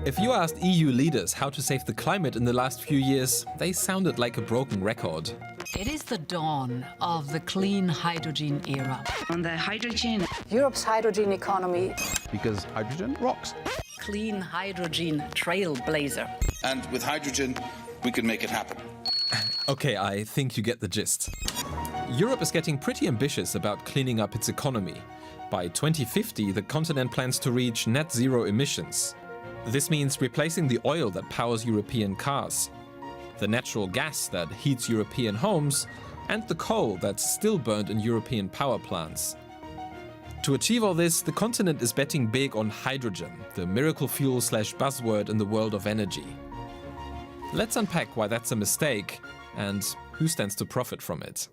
If you asked EU leaders how to save the climate in the last few years, they sounded like a broken record. It is the dawn of the clean hydrogen era. On the hydrogen. Europe's hydrogen economy. Because hydrogen rocks. Clean hydrogen trailblazer. And with hydrogen, we can make it happen. Okay, I think you get the gist. Europe is getting pretty ambitious about cleaning up its economy. By 2050, the continent plans to reach net zero emissions. This means replacing the oil that powers European cars, the natural gas that heats European homes, and the coal that's still burned in European power plants. To achieve all this, the continent is betting big on hydrogen, the miracle fuel / buzzword in the world of energy. Let's unpack why that's a mistake and who stands to profit from it.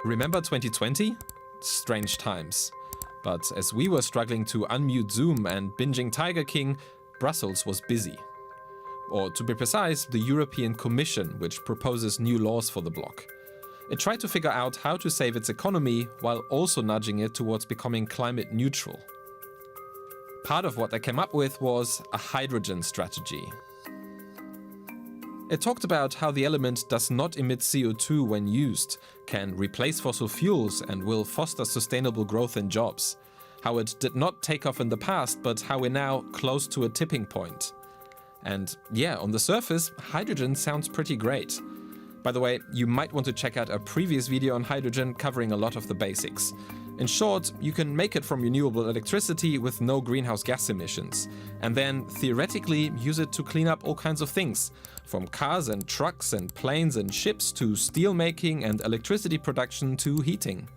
Remember 2020? Strange times. But as we were struggling to unmute Zoom and binging Tiger King, Brussels was busy. Or to be precise, the European Commission, which proposes new laws for the bloc. It tried to figure out how to save its economy while also nudging it towards becoming climate neutral. Part of what they came up with was a hydrogen strategy. It talked about how the element does not emit CO2 when used, can replace fossil fuels and will foster sustainable growth and jobs. How it did not take off in the past, but how we're now close to a tipping point. And yeah, on the surface, hydrogen sounds pretty great. By the way, you might want to check out a previous video on hydrogen covering a lot of the basics. In short, you can make it from renewable electricity with no greenhouse gas emissions, and then theoretically use it to clean up all kinds of things, from cars and trucks and planes and ships to steel making and electricity production to heating.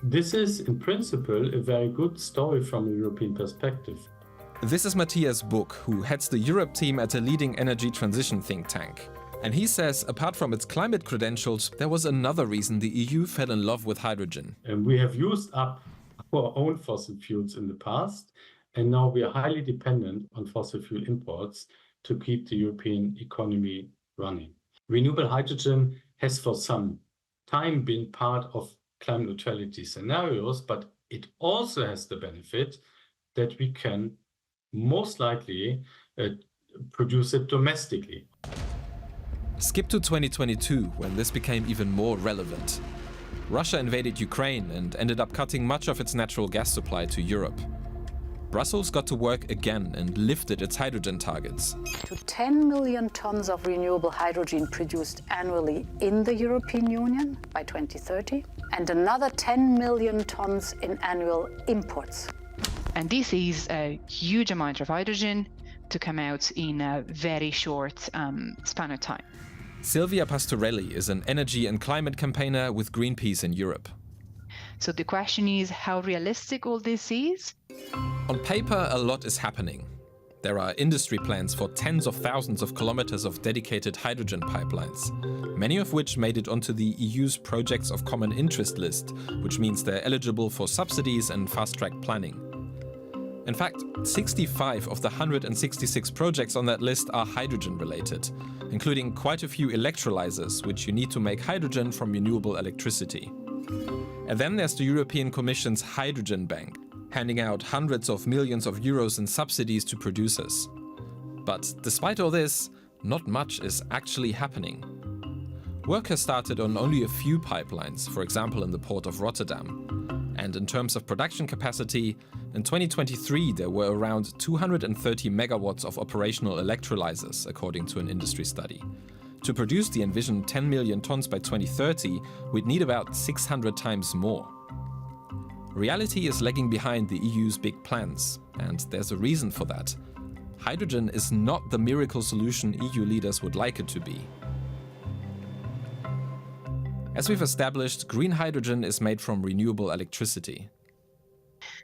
This is, in principle, a very good story from a European perspective. This is Matthias Buck, who heads the Europe team at a leading energy transition think tank. And he says, apart from its climate credentials, there was another reason the EU fell in love with hydrogen. And we have used up our own fossil fuels in the past, and now we are highly dependent on fossil fuel imports to keep the European economy running. Renewable hydrogen has for some time been part of climate neutrality scenarios, but it also has the benefit that we can most likely produce it domestically. Skip to 2022, when this became even more relevant. Russia invaded Ukraine and ended up cutting much of its natural gas supply to Europe. Brussels got to work again and lifted its hydrogen targets. To 10 million tons of renewable hydrogen produced annually in the European Union by 2030, and another 10 million tons in annual imports. And this is a huge amount of hydrogen to come out in a very short span of time. Silvia Pastorelli is an energy and climate campaigner with Greenpeace in Europe. So the question is how realistic all this is? On paper, a lot is happening. There are industry plans for tens of thousands of kilometers of dedicated hydrogen pipelines, many of which made it onto the EU's Projects of Common Interest list, which means they're eligible for subsidies and fast-track planning. In fact, 65 of the 166 projects on that list are hydrogen-related, including quite a few electrolyzers, which you need to make hydrogen from renewable electricity. And then there's the European Commission's Hydrogen Bank, handing out hundreds of millions of euros in subsidies to producers. But despite all this, not much is actually happening. Work has started on only a few pipelines, for example in the port of Rotterdam. And in terms of production capacity, in 2023 there were around 230 megawatts of operational electrolyzers, according to an industry study. To produce the envisioned 10 million tons by 2030, we'd need about 600 times more. Reality is lagging behind the EU's big plans, and there's a reason for that. Hydrogen is not the miracle solution EU leaders would like it to be. As we've established, green hydrogen is made from renewable electricity.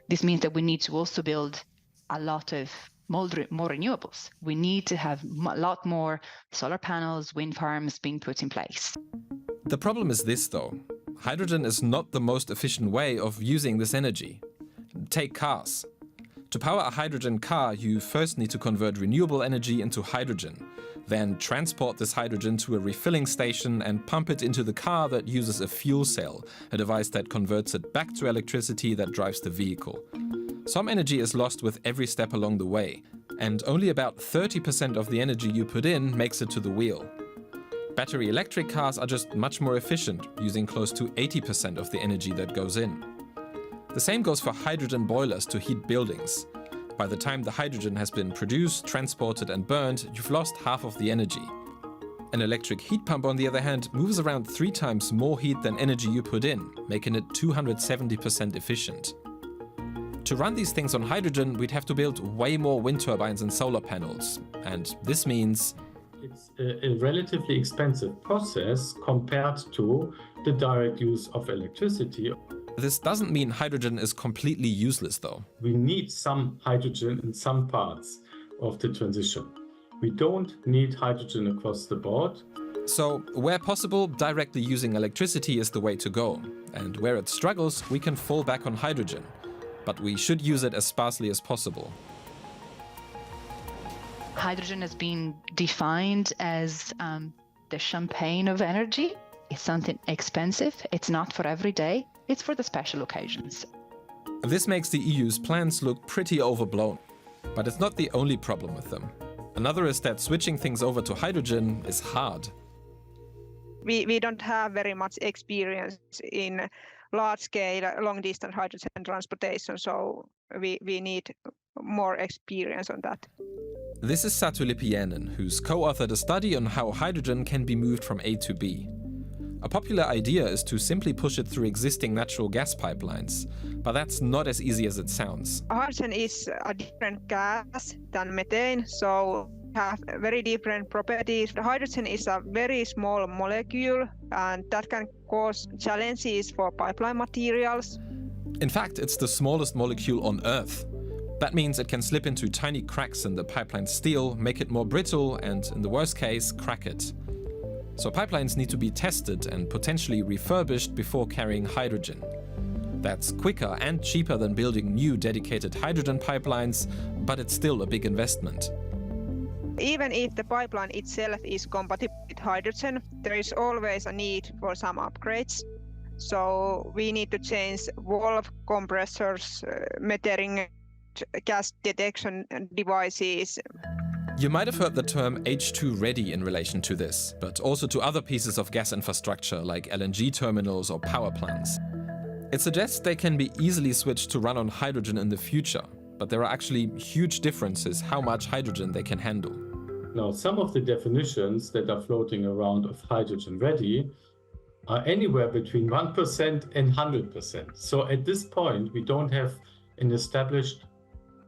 This means that we need to also build a lot of more renewables. We need to have a lot more solar panels, wind farms being put in place. The problem is this though. Hydrogen is not the most efficient way of using this energy. Take cars. To power a hydrogen car, you first need to convert renewable energy into hydrogen, then transport this hydrogen to a refilling station and pump it into the car that uses a fuel cell, a device that converts it back to electricity that drives the vehicle. Some energy is lost with every step along the way, and only about 30% of the energy you put in makes it to the wheel. Battery electric cars are just much more efficient, using close to 80% of the energy that goes in. The same goes for hydrogen boilers to heat buildings. By the time the hydrogen has been produced, transported and burned, you've lost half of the energy. An electric heat pump, on the other hand, moves around 3 times more heat than energy you put in, making it 270% efficient. To run these things on hydrogen, we'd have to build way more wind turbines and solar panels. And this means it's a relatively expensive process compared to the direct use of electricity. This doesn't mean hydrogen is completely useless, though. We need some hydrogen in some parts of the transition. We don't need hydrogen across the board. So, where possible, directly using electricity is the way to go. And where it struggles, we can fall back on hydrogen. But we should use it as sparsely as possible. Hydrogen has been defined as the champagne of energy. It's something expensive. It's not for every day. It's for the special occasions. This makes the EU's plans look pretty overblown. But it's not the only problem with them. Another is that switching things over to hydrogen is hard. We don't have very much experience in large-scale, long-distance hydrogen transportation, so we need more experience on that. This is Satu Lipiäinen, who's co-authored a study on how hydrogen can be moved from A to B. A popular idea is to simply push it through existing natural gas pipelines, but that's not as easy as it sounds. Hydrogen is a different gas than methane, so have very different properties. Hydrogen is a very small molecule, and that can cause challenges for pipeline materials. In fact, it's the smallest molecule on Earth. That means it can slip into tiny cracks in the pipeline steel, make it more brittle, and in the worst case, crack it. So pipelines need to be tested and potentially refurbished before carrying hydrogen. That's quicker and cheaper than building new dedicated hydrogen pipelines, but it's still a big investment. Even if the pipeline itself is compatible with hydrogen, there is always a need for some upgrades. So we need to change valve compressors, metering, gas detection devices. You might have heard the term H2 ready in relation to this, but also to other pieces of gas infrastructure like LNG terminals or power plants. It suggests they can be easily switched to run on hydrogen in the future, but there are actually huge differences how much hydrogen they can handle. Now, some of the definitions that are floating around of hydrogen ready are anywhere between 1% and 100%. So at this point, we don't have an established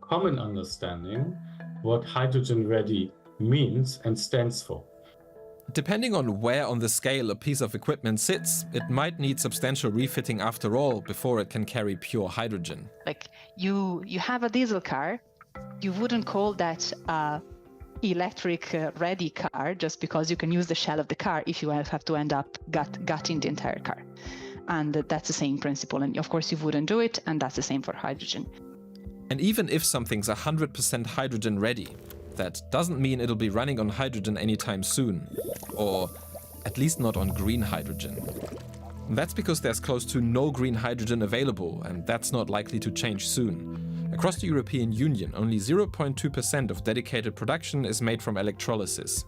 common understanding what hydrogen ready means and stands for. Depending on where on the scale a piece of equipment sits, it might need substantial refitting after all before it can carry pure hydrogen. Like you have a diesel car, you wouldn't call that a electric ready car just because you can use the shell of the car if you have to end up gutting the entire car. And that's the same principle. And of course you wouldn't do it, and that's the same for hydrogen. And even if something's 100% hydrogen ready, that doesn't mean it'll be running on hydrogen anytime soon. Or at least not on green hydrogen. That's because there's close to no green hydrogen available, and that's not likely to change soon. Across the European Union, only 0.2% of dedicated production is made from electrolysis.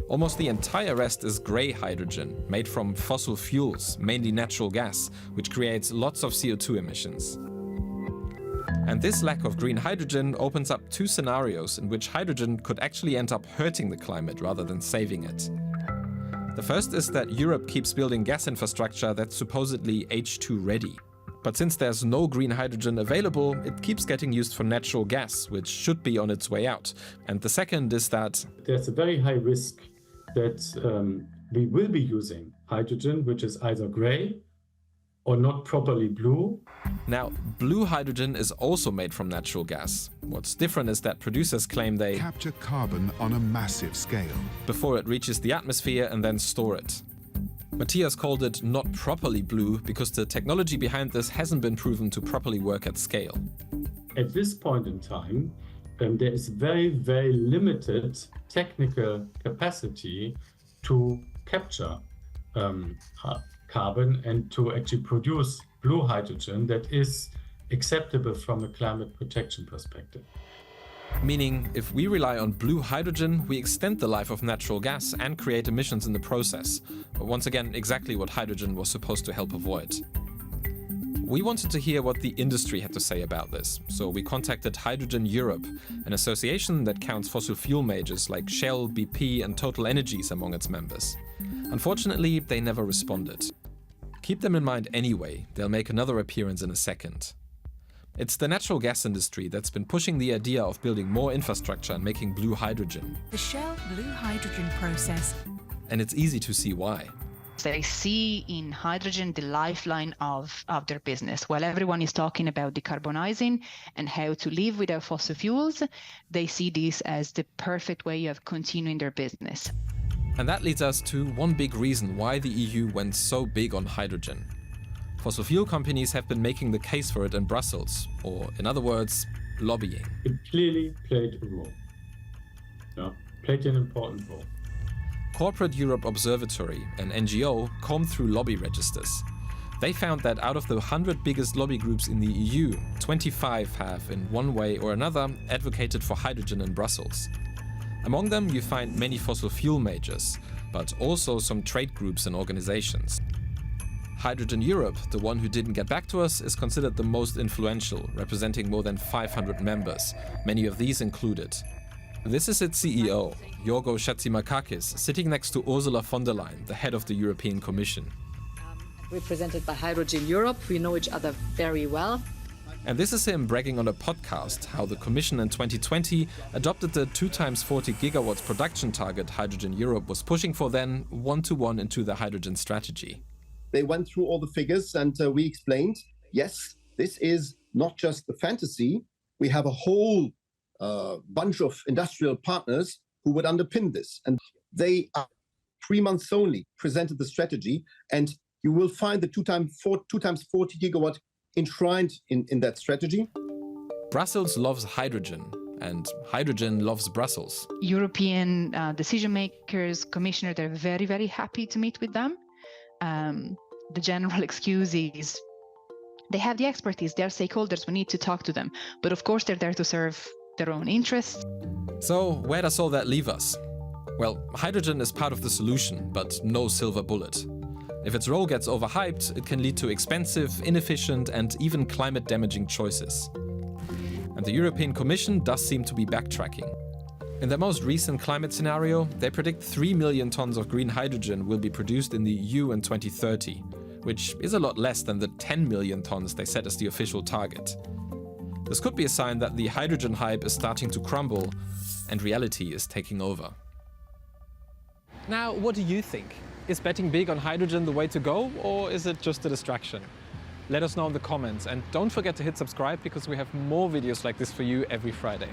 Almost the entire rest is grey hydrogen, made from fossil fuels, mainly natural gas, which creates lots of CO2 emissions. And this lack of green hydrogen opens up 2 scenarios in which hydrogen could actually end up hurting the climate rather than saving it. The first is that Europe keeps building gas infrastructure that's supposedly H2 ready. But since there's no green hydrogen available, it keeps getting used for natural gas, which should be on its way out. And the second is that there's a very high risk that we will be using hydrogen, which is either grey or not properly blue. Now, blue hydrogen is also made from natural gas. What's different is that producers claim they capture carbon on a massive scale before it reaches the atmosphere and then store it. Matthias called it not properly blue because the technology behind this hasn't been proven to properly work at scale. At this point in time, there is very, very limited technical capacity to capture carbon and to actually produce blue hydrogen that is acceptable from a climate protection perspective. Meaning, if we rely on blue hydrogen, we extend the life of natural gas and create emissions in the process. Once again, exactly what hydrogen was supposed to help avoid. We wanted to hear what the industry had to say about this, so we contacted Hydrogen Europe, an association that counts fossil fuel majors like Shell, BP and Total Energies among its members. Unfortunately, they never responded. Keep them in mind anyway, they'll make another appearance in a second. It's the natural gas industry that's been pushing the idea of building more infrastructure and making blue hydrogen. The Shell blue hydrogen process. And it's easy to see why. They see in hydrogen the lifeline of their business. While everyone is talking about decarbonizing and how to live without fossil fuels, they see this as the perfect way of continuing their business. And that leads us to one big reason why the EU went so big on hydrogen. Fossil fuel companies have been making the case for it in Brussels, or in other words, lobbying. It clearly played a role. Yeah, played an important role. Corporate Europe Observatory, an NGO, combed through lobby registers. They found that out of the 100 biggest lobby groups in the EU, 25 have, in one way or another, advocated for hydrogen in Brussels. Among them you find many fossil fuel majors, but also some trade groups and organizations. Hydrogen Europe, the one who didn't get back to us, is considered the most influential, representing more than 500 members, many of these included. This is its CEO, Yorgos Chatzimarkakis, sitting next to Ursula von der Leyen, the head of the European Commission. Represented by Hydrogen Europe, we know each other very well. And this is him bragging on a podcast how the Commission in 2020 adopted the 2x40 gigawatts production target Hydrogen Europe was pushing for then, one-to-one into the hydrogen strategy. They went through all the figures and we explained, yes, this is not just a fantasy. We have a whole bunch of industrial partners who would underpin this. And they, 3 months only, presented the strategy. And you will find the 2x40 gigawatt enshrined in that strategy. Brussels loves hydrogen, and hydrogen loves Brussels. European decision makers, commissioner, they're very, very happy to meet with them. The general excuse is they have the expertise, they're stakeholders, we need to talk to them. But of course, they're there to serve their own interests. So where does all that leave us? Well, hydrogen is part of the solution, but no silver bullet. If its role gets overhyped, it can lead to expensive, inefficient, and even climate-damaging choices. And the European Commission does seem to be backtracking. In their most recent climate scenario, they predict 3 million tons of green hydrogen will be produced in the EU in 2030, which is a lot less than the 10 million tons they set as the official target. This could be a sign that the hydrogen hype is starting to crumble and reality is taking over. Now, what do you think? Is betting big on hydrogen the way to go, or is it just a distraction? Let us know in the comments, and don't forget to hit subscribe because we have more videos like this for you every Friday.